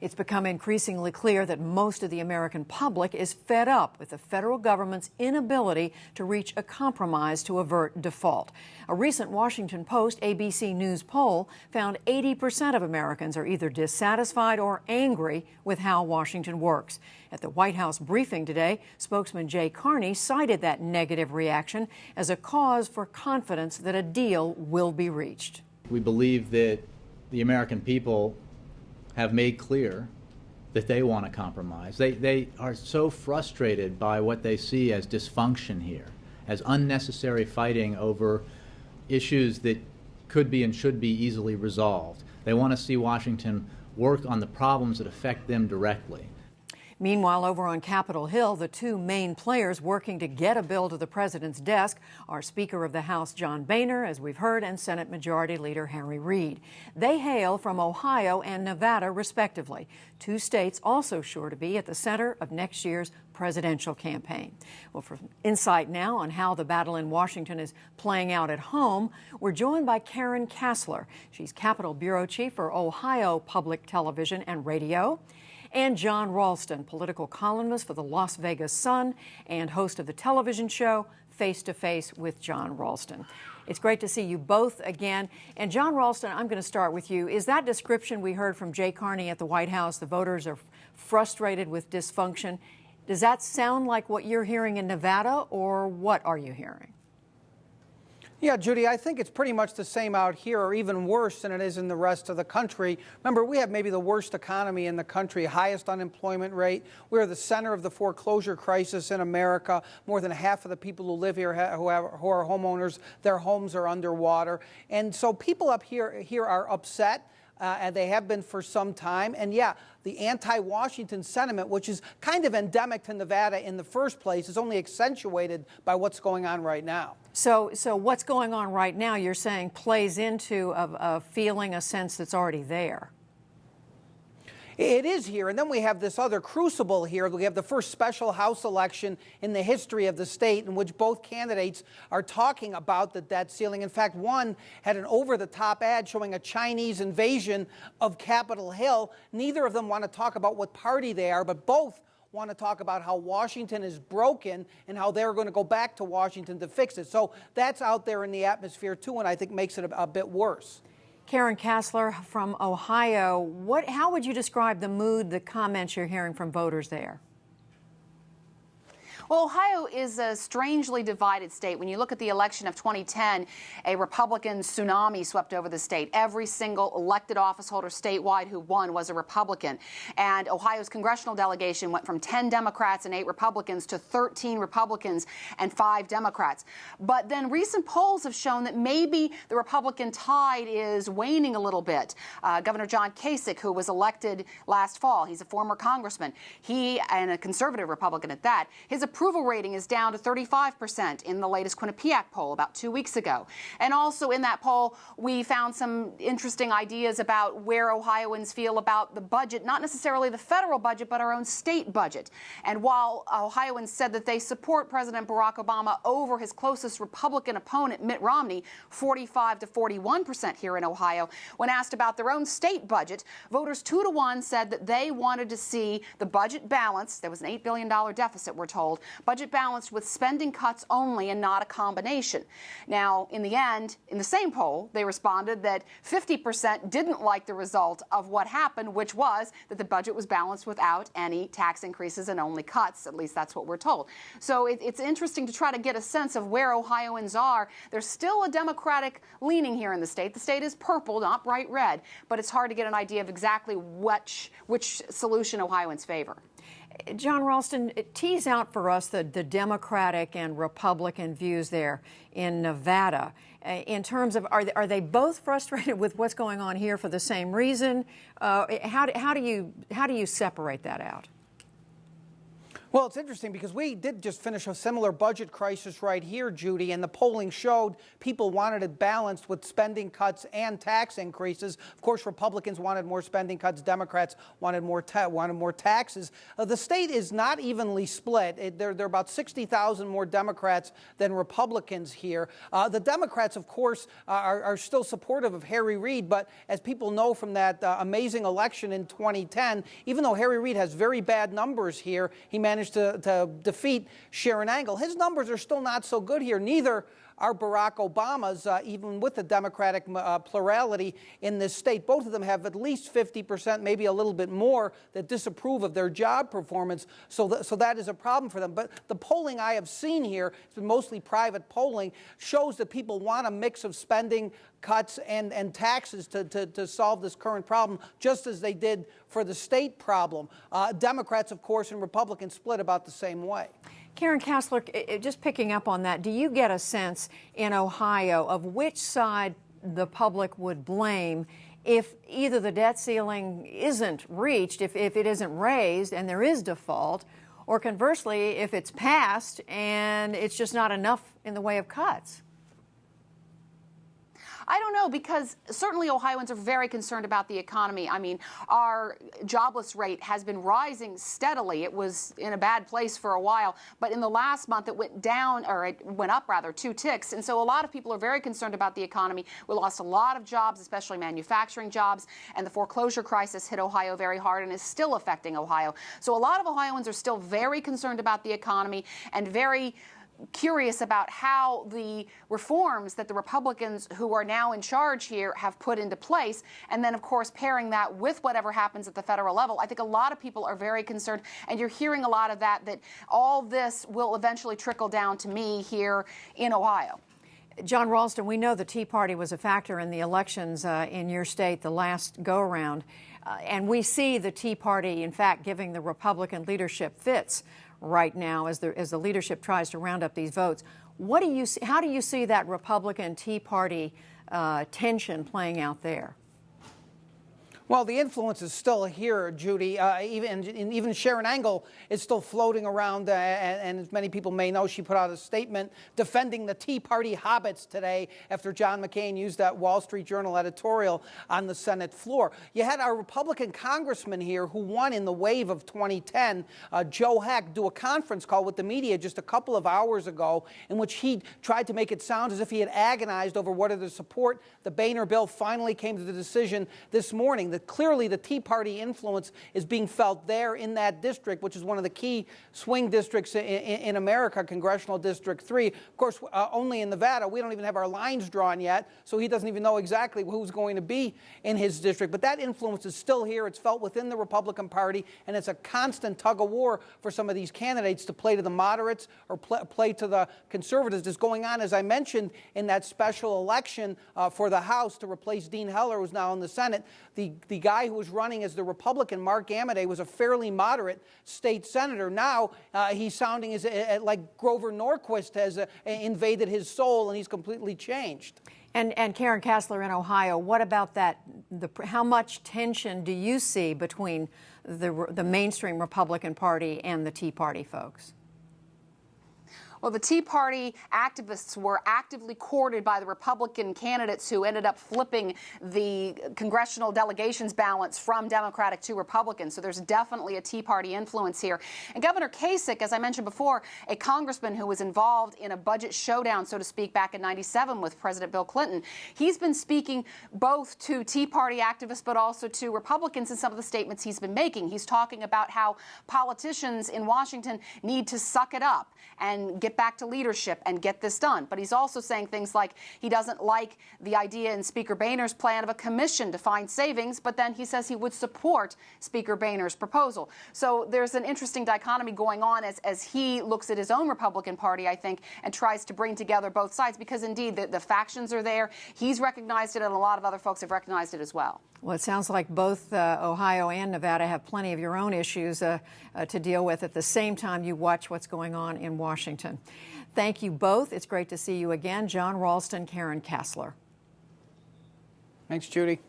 It's become increasingly clear that most of the American public is fed up with the federal government's inability to reach a compromise to avert default. A recent Washington Post ABC News poll found 80% of Americans are either dissatisfied or angry with how Washington works. At the White House briefing today, spokesman Jay Carney cited that negative reaction as a cause for confidence that a deal will be reached. We believe that the American people have made clear that they want to compromise. They are so frustrated by what they see as dysfunction here, as unnecessary fighting over issues that could be and should be easily resolved. They want to see Washington work on the problems that affect them directly. Meanwhile, over on Capitol Hill, the two main players working to get a bill to the president's desk are Speaker of the House John Boehner, as we've heard, and Senate Majority Leader Harry Reid. They hail from Ohio and Nevada, respectively, two states also sure to be at the center of next year's presidential campaign. Well, for insight now on how the battle in Washington is playing out at home, we're joined by Karen Kasler. She's Capitol Bureau Chief for Ohio Public Television and Radio. And John Ralston, political columnist for the Las Vegas Sun and host of the television show Face to Face with John Ralston. It's great to see you both again. And John Ralston, I'm going to start with you. Is that description we heard from Jay Carney at the White House, the voters are frustrated with dysfunction, does that sound like what you're hearing in Nevada, or what are you hearing? Yeah, Judy, I think it's pretty much the same out here, or even worse than it is in the rest of the country. Remember, we have maybe the worst economy in the country, highest unemployment rate. We're the center of the foreclosure crisis in America. More than half of the people who live here who are homeowners, their homes are underwater. And so people up here are upset. And they have been for some time. And yeah, the anti-Washington sentiment, which is kind of endemic to Nevada in the first place, is only accentuated by what's going on right now. So what's going on right now, you're saying, plays into a feeling, a sense that's already there? It is here, and then we have this other crucible here. We have the first special House election in the history of the state in which both candidates are talking about the debt ceiling. In fact, one had an over-the-top ad showing a Chinese invasion of Capitol Hill. Neither of them want to talk about what party they are, but both want to talk about how Washington is broken and how they're going to go back to Washington to fix it. So that's out there in the atmosphere, too, and I think makes it a bit worse. Karen Kasler from Ohio, how would you describe the mood, the comments you're hearing from voters there? Well, Ohio is a strangely divided state. When you look at the election of 2010, a Republican tsunami swept over the state. Every single elected office holder statewide who won was a Republican. And Ohio's congressional delegation went from 10 Democrats and 8 Republicans to 13 Republicans and 5 Democrats. But then recent polls have shown that maybe the Republican tide is waning a little bit. Governor John Kasich, who was elected last fall, he's a former congressman. He, and a conservative Republican at that, his approval rating is down to 35% in the latest Quinnipiac poll about 2 weeks ago. And also in that poll, we found some interesting ideas about where Ohioans feel about the budget, not necessarily the federal budget, but our own state budget. And while Ohioans said that they support President Barack Obama over his closest Republican opponent, Mitt Romney, 45 to 41% here in Ohio, when asked about their own state budget, voters 2-to-1 said that they wanted to see the budget balanced. There was an $8 billion deficit, we're told. Budget balanced with spending cuts only and not a combination. Now, in the end, in the same poll, they responded that 50% didn't like the result of what happened, which was that the budget was balanced without any tax increases and only cuts. At least that's what we're told. So it's interesting to try to get a sense of where Ohioans are. There's still a Democratic leaning here in the state. The state is purple, not bright red, but it's hard to get an idea of exactly which solution Ohioans favor. John Ralston, tease out for us the Democratic and Republican views there in Nevada. In terms of, are they both frustrated with what's going on here for the same reason? How do you separate that out? Well, it's interesting because we did just finish a similar budget crisis right here, Judy, and the polling showed people wanted it balanced with spending cuts and tax increases. Of course, Republicans wanted more spending cuts. Democrats wanted more taxes. The state is not evenly split. There are about 60,000 more Democrats than Republicans here. The Democrats, of course, are still supportive of Harry Reid, but as people know from that amazing election in 2010, even though Harry Reid has very bad numbers here, he managed to defeat Sharon Angle. His numbers are still not so good here. Neither are Barack Obama's, even with the Democratic plurality in this state. Both of them have at least 50%, maybe a little bit more, that disapprove of their job performance. So that is a problem for them. But the polling I have seen here, it's been mostly private polling, shows that people want a mix of spending cuts and taxes to solve this current problem, just as they did for the state problem. Democrats, of course, and Republicans split about the same way. Karen Kasler, just picking up on that, do you get a sense in Ohio of which side the public would blame if either the debt ceiling isn't reached, if it isn't raised and there is default, or conversely, if it's passed and it's just not enough in the way of cuts? I don't know, because certainly Ohioans are very concerned about the economy. I mean, our jobless rate has been rising steadily. It was in a bad place for a while, but in the last month it went down, or it went up rather, 2 ticks. And so a lot of people are very concerned about the economy. We lost a lot of jobs, especially manufacturing jobs, and the foreclosure crisis hit Ohio very hard and is still affecting Ohio. So a lot of Ohioans are still very concerned about the economy and very curious about how the reforms that the Republicans who are now in charge here have put into place. And then, of course, pairing that with whatever happens at the federal level. I think a lot of people are very concerned, and you're hearing a lot of that all this will eventually trickle down to me here in Ohio. John Ralston, we know the Tea Party was a factor in the elections in your state the last go-around, and we see the Tea Party, in fact, giving the Republican leadership fits right now as the leadership tries to round up these votes. What do you see, how do you see that Republican Tea Party tension playing out there? Well, the influence is still here, Judy. Even Sharon Angle is still floating around, and as many people may know, she put out a statement defending the Tea Party hobbits today after John McCain used that Wall Street Journal editorial on the Senate floor. You had our Republican congressman here who won in the wave of 2010, Joe Heck, do a conference call with the media just a couple of hours ago in which he tried to make it sound as if he had agonized over whether to support the Boehner bill. Finally came to the decision this morning that clearly the Tea Party influence is being felt there in that district, which is one of the key swing districts in America, Congressional District 3. Of course, only in Nevada, we don't even have our lines drawn yet, so he doesn't even know exactly who's going to be in his district. But that influence is still here. It's felt within the Republican Party, and it's a constant tug-of-war for some of these candidates to play to the moderates or play to the conservatives. It's going on, as I mentioned, in that special election for the House to replace Dean Heller, who's now in the Senate. The guy who was running as the Republican, Mark Amodei, was a fairly moderate state senator. Now he's sounding like Grover Norquist has invaded his soul, and he's completely changed. And Karen Kasler in Ohio, what about that? How much tension do you see between the mainstream Republican Party and the Tea Party folks? Well, the Tea Party activists were actively courted by the Republican candidates who ended up flipping the congressional delegations balance from Democratic to Republican. So there's definitely a Tea Party influence here. And Governor Kasich, as I mentioned before, a congressman who was involved in a budget showdown, so to speak, back in '97 with President Bill Clinton, he's been speaking both to Tea Party activists but also to Republicans in some of the statements he's been making. He's talking about how politicians in Washington need to suck it up and get back to leadership and get this done. But he's also saying things like he doesn't like the idea in Speaker Boehner's plan of a commission to find savings, but then he says he would support Speaker Boehner's proposal. So there's an interesting dichotomy going on as he looks at his own Republican Party, I think, and tries to bring together both sides, because indeed the factions are there. He's recognized it, and a lot of other folks have recognized it as well. Well, it sounds like both Ohio and Nevada have plenty of your own issues to deal with at the same time you watch what's going on in Washington. Thank you both. It's great to see you again. John Ralston, Karen Kasler. Thanks, Judy.